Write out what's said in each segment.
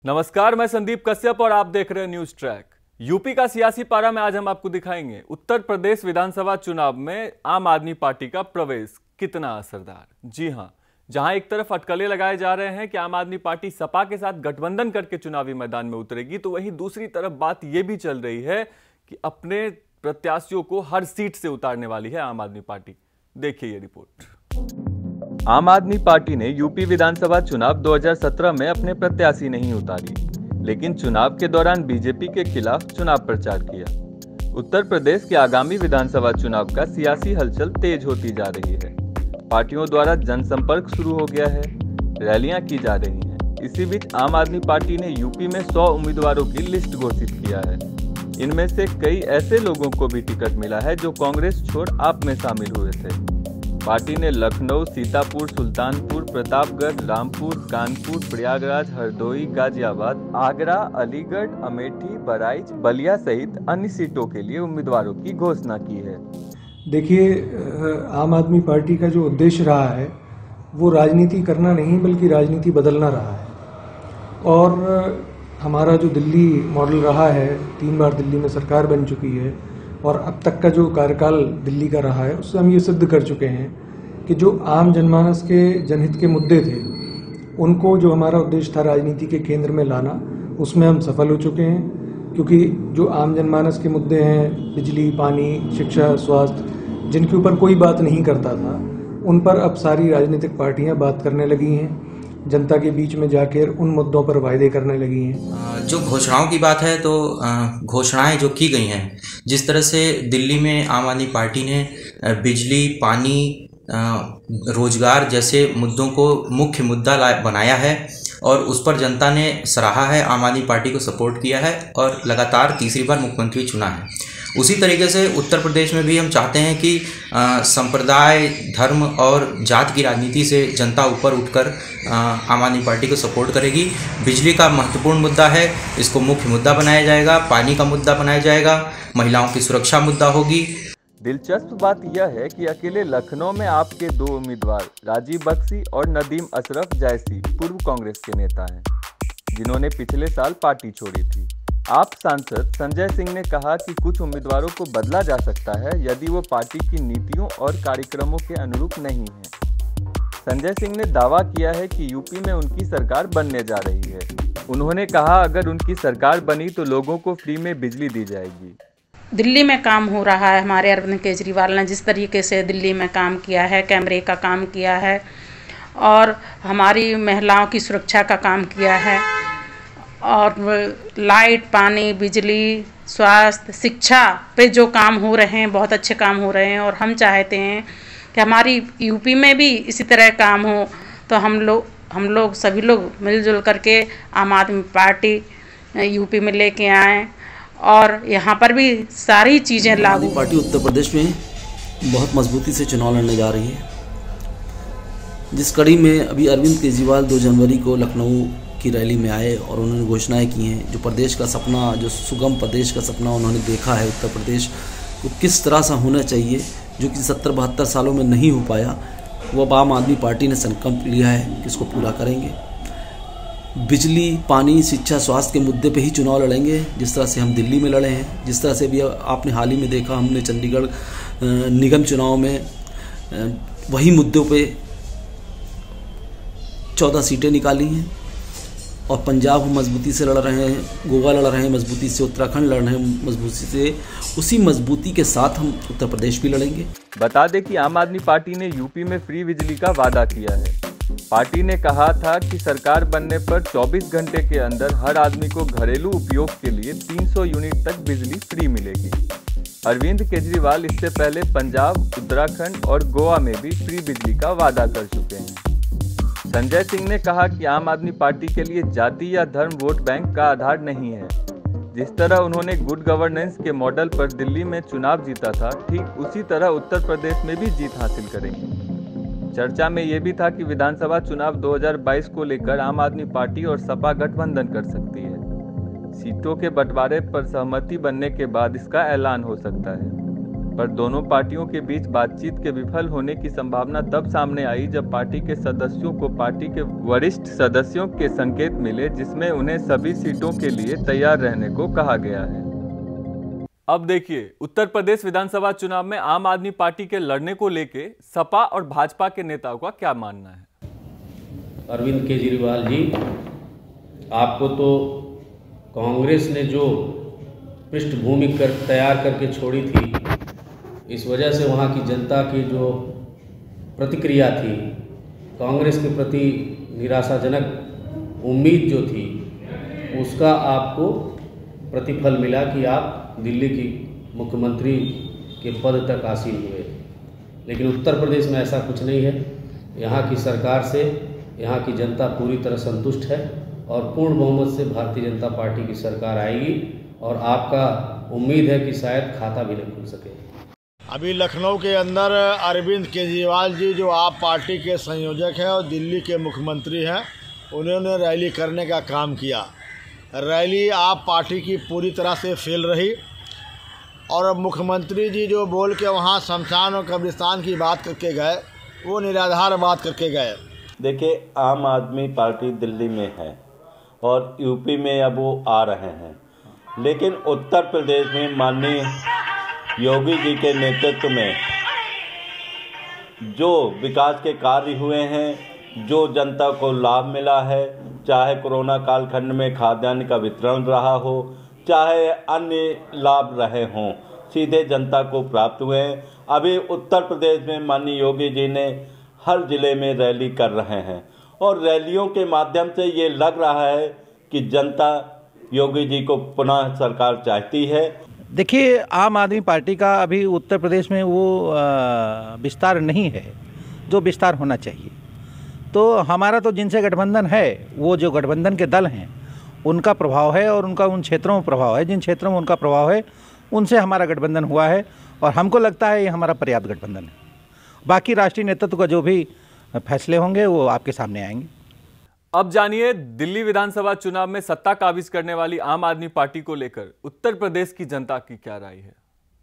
नमस्कार, मैं संदीप कश्यप और आप देख रहे हैं न्यूज ट्रैक। यूपी का सियासी पारा में आज हम आपको दिखाएंगे उत्तर प्रदेश विधानसभा चुनाव में आम आदमी पार्टी का प्रवेश कितना असरदार। जी हां, जहां एक तरफ अटकलें लगाए जा रहे हैं कि आम आदमी पार्टी सपा के साथ गठबंधन करके चुनावी मैदान में उतरेगी, तो वहीं दूसरी तरफ बात यह भी चल रही है कि अपने प्रत्याशियों को हर सीट से उतारने वाली है आम आदमी पार्टी। देखिए ये रिपोर्ट। आम आदमी पार्टी ने यूपी विधानसभा चुनाव 2017 में अपने प्रत्याशी नहीं उतारी, लेकिन चुनाव के दौरान बीजेपी के खिलाफ चुनाव प्रचार किया। उत्तर प्रदेश के आगामी विधानसभा चुनाव का सियासी हलचल तेज होती जा रही है। पार्टियों द्वारा जनसंपर्क शुरू हो गया है, रैलियां की जा रही हैं। इसी बीच आम आदमी पार्टी ने यूपी में 100 उम्मीदवारों की लिस्ट घोषित किया है। इनमें से कई ऐसे लोगों को भी टिकट मिला है जो कांग्रेस छोड़ आप में शामिल हुए थे। पार्टी ने लखनऊ, सीतापुर, सुल्तानपुर, प्रतापगढ़, रामपुर, कानपुर, प्रयागराज, हरदोई, गाजियाबाद, आगरा, अलीगढ़, अमेठी, बहराइच, बलिया सहित अन्य सीटों के लिए उम्मीदवारों की घोषणा की है। देखिए, आम आदमी पार्टी का जो उद्देश्य रहा है वो राजनीति करना नहीं बल्कि राजनीति बदलना रहा है। और हमारा जो दिल्ली मॉडल रहा है, 3 बार दिल्ली में सरकार बन चुकी है और अब तक का जो कार्यकाल दिल्ली का रहा है उससे हम ये सिद्ध कर चुके हैं कि जो आम जनमानस के जनहित के मुद्दे थे उनको जो हमारा उद्देश्य था राजनीति के केंद्र में लाना, उसमें हम सफल हो चुके हैं। क्योंकि जो आम जनमानस के मुद्दे हैं, बिजली, पानी, शिक्षा, स्वास्थ्य, जिनके ऊपर कोई बात नहीं करता था, उन पर अब सारी राजनीतिक पार्टियां बात करने लगी हैं, जनता के बीच में जाकर उन मुद्दों पर वायदे करने लगी हैं। जो घोषणाओं की बात है तो घोषणाएं जो की गई हैं, जिस तरह से दिल्ली में आम आदमी पार्टी ने बिजली, पानी, रोजगार जैसे मुद्दों को मुख्य मुद्दा बनाया है और उस पर जनता ने सराहा है, आम आदमी पार्टी को सपोर्ट किया है और लगातार तीसरी बार मुख्यमंत्री चुना है। उसी तरीके से उत्तर प्रदेश में भी हम चाहते हैं कि संप्रदाय, धर्म और जात की राजनीति से जनता ऊपर उठकर आम आदमी पार्टी को सपोर्ट करेगी। बिजली का महत्वपूर्ण मुद्दा है, इसको मुख्य मुद्दा बनाया जाएगा। पानी का मुद्दा बनाया जाएगा, महिलाओं की सुरक्षा मुद्दा होगी। दिलचस्प बात यह है कि अकेले लखनऊ में आपके 2 उम्मीदवार राजीव बख्शी और नदीम अशरफ जैसी पूर्व कांग्रेस के नेता हैं, जिन्होंने पिछले साल पार्टी छोड़ी थी। आप सांसद संजय सिंह ने कहा कि कुछ उम्मीदवारों को बदला जा सकता है यदि वो पार्टी की नीतियों और कार्यक्रमों के अनुरूप नहीं है। संजय सिंह ने दावा किया है कि यूपी में उनकी सरकार बनने जा रही है। उन्होंने कहा, अगर उनकी सरकार बनी तो लोगों को फ्री में बिजली दी जाएगी। दिल्ली में काम हो रहा है, हमारे अरविंद केजरीवाल ने जिस तरीके से दिल्ली में काम किया है, कैमरे का काम किया है और हमारी महिलाओं की सुरक्षा का काम किया है और लाइट, पानी, बिजली, स्वास्थ्य, शिक्षा पे जो काम हो रहे हैं, बहुत अच्छे काम हो रहे हैं। और हम चाहते हैं कि हमारी यूपी में भी इसी तरह काम हो, तो हम लोग सभी लोग मिलजुल करके आम आदमी पार्टी यूपी में लेके आएँ और यहाँ पर भी सारी चीज़ें लागू। पार्टी उत्तर प्रदेश में बहुत मजबूती से चुनाव लड़ने जा रही है, जिस कड़ी में अभी अरविंद केजरीवाल 2 जनवरी को लखनऊ की रैली में आए और उन्होंने घोषणाएं की हैं। जो प्रदेश का सपना, जो सुगम प्रदेश का सपना उन्होंने देखा है, उत्तर प्रदेश को किस तरह से होना चाहिए, जो कि 70-72 सालों में नहीं हो पाया, वो अब आम आदमी पार्टी ने संकल्प लिया है कि इसको पूरा करेंगे। बिजली, पानी, शिक्षा, स्वास्थ्य के मुद्दे पे ही चुनाव लड़ेंगे, जिस तरह से हम दिल्ली में लड़े हैं, जिस तरह से भी आपने हाल ही में देखा, हमने चंडीगढ़ निगम चुनाव में वही मुद्दों पे 14 सीटें निकाली हैं। और पंजाब हम मजबूती से लड़ रहे हैं, गोवा लड़ रहे हैं मजबूती से, उत्तराखंड लड़ रहे हैं मजबूती से, उसी मजबूती के साथ हम उत्तर प्रदेश भी लड़ेंगे। बता दें कि आम आदमी पार्टी ने यूपी में फ्री बिजली का वादा किया है। पार्टी ने कहा था कि सरकार बनने पर 24 घंटे के अंदर हर आदमी को घरेलू उपयोग के लिए 300 यूनिट तक बिजली फ्री मिलेगी। अरविंद केजरीवाल इससे पहले पंजाब, उत्तराखंड और गोवा में भी फ्री बिजली का वादा कर चुके हैं। संजय सिंह ने कहा कि आम आदमी पार्टी के लिए जाति या धर्म वोट बैंक का आधार नहीं है। जिस तरह उन्होंने गुड गवर्नेंस के मॉडल पर दिल्ली में चुनाव जीता था, ठीक उसी तरह उत्तर प्रदेश में भी जीत हासिल करेंगे। चर्चा में यह भी था कि विधानसभा चुनाव 2022 को लेकर आम आदमी पार्टी और सपा गठबंधन कर सकती है। सीटों के बंटवारे पर सहमति बनने के बाद इसका ऐलान हो सकता है। पर दोनों पार्टियों के बीच बातचीत के विफल होने की संभावना तब सामने आई जब पार्टी के सदस्यों को पार्टी के वरिष्ठ सदस्यों के संकेत मिले, जिसमें उन्हें सभी सीटों के लिए तैयार रहने को कहा गया है। अब देखिए उत्तर प्रदेश विधानसभा चुनाव में आम आदमी पार्टी के लड़ने को लेकर सपा और भाजपा के नेताओं का क्या मानना है। अरविंद केजरीवाल जी, आपको तो कांग्रेस ने जो पृष्ठभूमि तैयार करके छोड़ी थी, इस वजह से वहाँ की जनता की जो प्रतिक्रिया थी, कांग्रेस के प्रति निराशाजनक उम्मीद जो थी, उसका आपको प्रतिफल मिला कि आप दिल्ली की मुख्यमंत्री के पद तक आसीन हुए। लेकिन उत्तर प्रदेश में ऐसा कुछ नहीं है। यहाँ की सरकार से यहाँ की जनता पूरी तरह संतुष्ट है और पूर्ण बहुमत से भारतीय जनता पार्टी की सरकार आएगी और आपका उम्मीद है कि शायद खाता भी न खुल सके। अभी लखनऊ के अंदर अरविंद केजरीवाल जी, जो आप पार्टी के संयोजक हैं और दिल्ली के मुख्यमंत्री हैं, उन्होंने रैली करने का काम किया। रैली आप पार्टी की पूरी तरह से फेल रही और मुख्यमंत्री जी जो बोल के वहाँ शमशान और कब्रिस्तान की बात करके गए, वो निराधार बात करके गए। देखिए, आम आदमी पार्टी दिल्ली में है और यूपी में अब वो आ रहे हैं, लेकिन उत्तर प्रदेश में माननीय योगी जी के नेतृत्व में जो विकास के कार्य हुए हैं, जो जनता को लाभ मिला है, चाहे कोरोना कालखंड में खाद्यान्न का वितरण रहा हो, चाहे अन्य लाभ रहे हों, सीधे जनता को प्राप्त हुए हैं। अभी उत्तर प्रदेश में माननीय योगी जी ने हर जिले में रैली कर रहे हैं और रैलियों के माध्यम से ये लग रहा है कि जनता योगी जी को पुनः सरकार चाहती है। देखिए, आम आदमी पार्टी का अभी उत्तर प्रदेश में वो विस्तार नहीं है जो विस्तार होना चाहिए। तो हमारा तो जिनसे गठबंधन है, वो जो गठबंधन के दल हैं, उनका प्रभाव है और उनका उन क्षेत्रों में प्रभाव है। जिन क्षेत्रों में उनका प्रभाव है, उनसे हमारा गठबंधन हुआ है और हमको लगता है ये हमारा पर्याप्त गठबंधन है। बाकी राष्ट्रीय नेतृत्व का जो भी फैसले होंगे वो आपके सामने आएंगे। अब जानिए दिल्ली विधानसभा चुनाव में सत्ता काबिज करने वाली आम आदमी पार्टी को लेकर उत्तर प्रदेश की जनता की क्या राय है।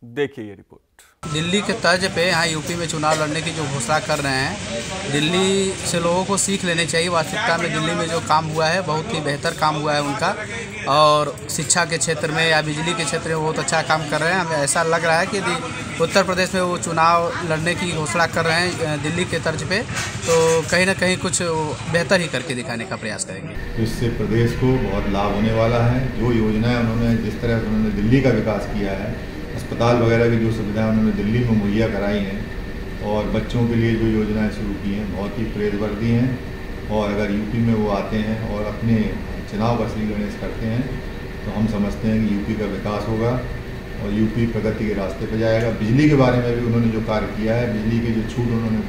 देखिए ये रिपोर्ट। दिल्ली के तर्ज पे यहाँ यूपी में चुनाव लड़ने की जो घोषणा कर रहे हैं, दिल्ली से लोगों को सीख लेनी चाहिए। वास्तविकता में दिल्ली में जो काम हुआ है बहुत ही बेहतर काम हुआ है उनका, और शिक्षा के क्षेत्र में या बिजली के क्षेत्र में बहुत अच्छा काम कर रहे हैं। हमें ऐसा लग रहा है कि उत्तर प्रदेश में वो चुनाव लड़ने की घोषणा कर रहे हैं दिल्ली के तर्ज पे, तो कहीं ना कहीं कुछ बेहतर ही करके दिखाने का प्रयास करेंगे। इससे प्रदेश को बहुत लाभ होने वाला है। जो योजनाएं उन्होंने, जिस तरह उन्होंने दिल्ली का विकास किया है, अस्पताल वगैरह की जो सुविधाएं उन्होंने दिल्ली में मुहैया कराई हैं और बच्चों के लिए जो योजनाएं शुरू की हैं, बहुत ही प्रेरणावर्ती हैं। और अगर यूपी में वो आते हैं और अपने चुनाव का श्री गणेश करते हैं, तो हम समझते हैं कि यूपी का विकास होगा और यूपी प्रगति के रास्ते पर जाएगा। बिजली के बारे में भी उन्होंने जो कार्य किया है, बिजली की जो छूट उन्होंने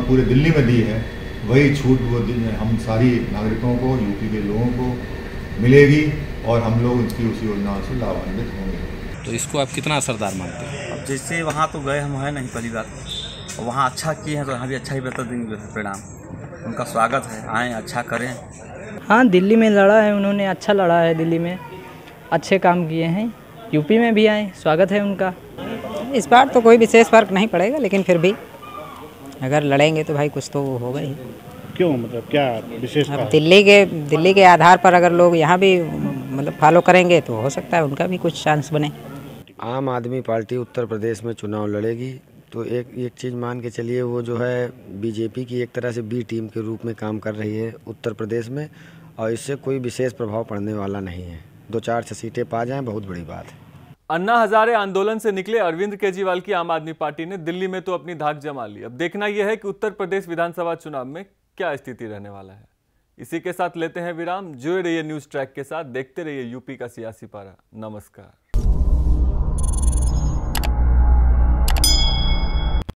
पूरे दिल्ली में दी है, वही छूट वो हम सारी नागरिकों को, यूपी के लोगों को मिलेगी और हम लोग इसकी उस योजनाओं से लाभान्वित होंगे। तो इसको आप कितना असरदार मानते हैं? अब जैसे वहाँ तो गए हम हैं नहीं पहली बार, और वहाँ अच्छा किए हैं तो यहाँ भी अच्छा ही बेहतर देंगे परिणाम। उनका स्वागत है, आएँ अच्छा करें। हाँ, दिल्ली में लड़ा है उन्होंने, अच्छा लड़ा है, दिल्ली में अच्छे काम किए हैं। यूपी में भी आए, स्वागत है उनका। इस बार तो कोई विशेष फर्क नहीं पड़ेगा, लेकिन फिर भी अगर लड़ेंगे तो भाई कुछ तो होगा ही। क्यों, मतलब क्या विशेष? अब दिल्ली के आधार पर अगर लोग यहाँ भी मतलब फॉलो करेंगे तो हो सकता है उनका भी कुछ चांस बने। आम आदमी पार्टी उत्तर प्रदेश में चुनाव लड़ेगी तो एक चीज़ मान के चलिए, वो जो है बीजेपी की एक तरह से बी टीम के रूप में काम कर रही है उत्तर प्रदेश में, और इससे कोई विशेष प्रभाव पड़ने वाला नहीं है। 2-4 सीटें पा जाएं, बहुत बड़ी बात है। अन्ना हजारे आंदोलन से निकले अरविंद केजरीवाल की आम आदमी पार्टी ने दिल्ली में तो अपनी धाक जमा ली। अब देखना यह है कि उत्तर प्रदेश विधानसभा चुनाव में क्या स्थिति रहने वाला है। इसी के साथ लेते हैं विराम। जुड़े रहिए न्यूज़ ट्रैक के साथ, देखते रहिए यूपी का सियासी पारा। नमस्कार।